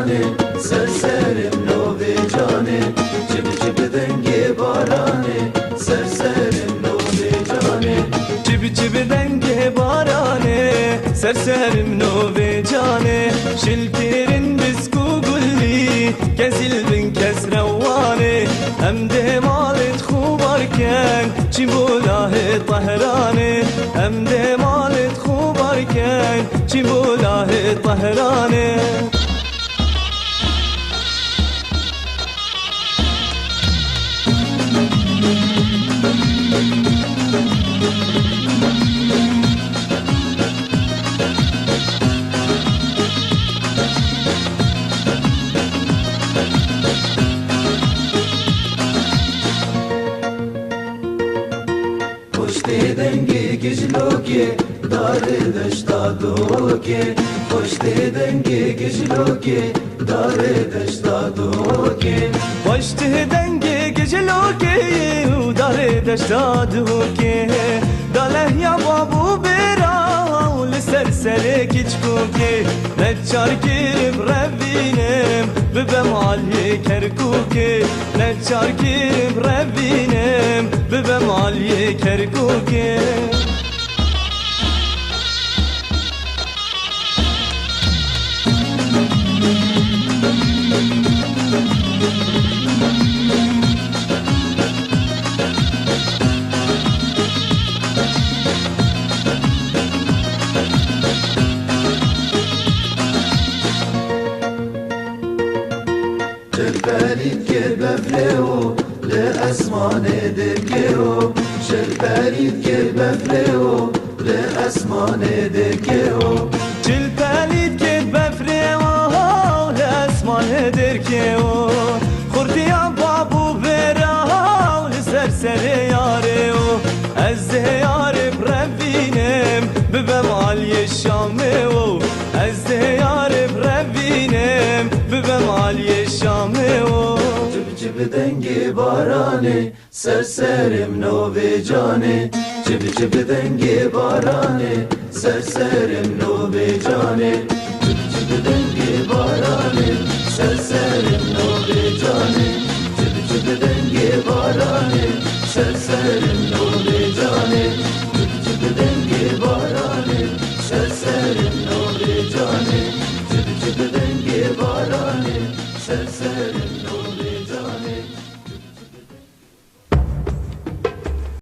جانه سرسرم نوی جانه چب چب دنگ بارانه سرسرم نوی جانه چب چب دنگ بارانه سرسرم نوی جانه شلترین بسکو گلی کزیل بن کس روانه هم ده مالت خوبارکن چی بولاه طهرانه هم ده مالت خوبارکن چی بولاه طهرانه خوشتی دنگی گجلوکی دار دشتا دوکی خوشتی دنگی گجلوکی دار دشتا دوکی خوشته دنگ گجلوکی و داره دشتادوکی داله یا بابو برا و لسر سره کچکوکی نچار کرب روینم ببم عالی کرکوکی نچار کرب روینم ببم عالی کرکوکی شربرید که بفلهو لأسمان دکهو شربرید که بفلهو لأسمان دکهو چل پلید که بفره و لاسمان درکه و خوردی بابو برا و لسر سر یاره و از ده یاره بروینم ببم عالی شامه و از ده یاره بروینم ببم عالی شامه و چب چب دنگ بارانه سرسرم نوی جانه چب چب دنگ بارانه سرسرم نوی جانه چب چب دنگ بارانه سرسرم نوی جانه چب چب دنگ بارانه سرسرم نوی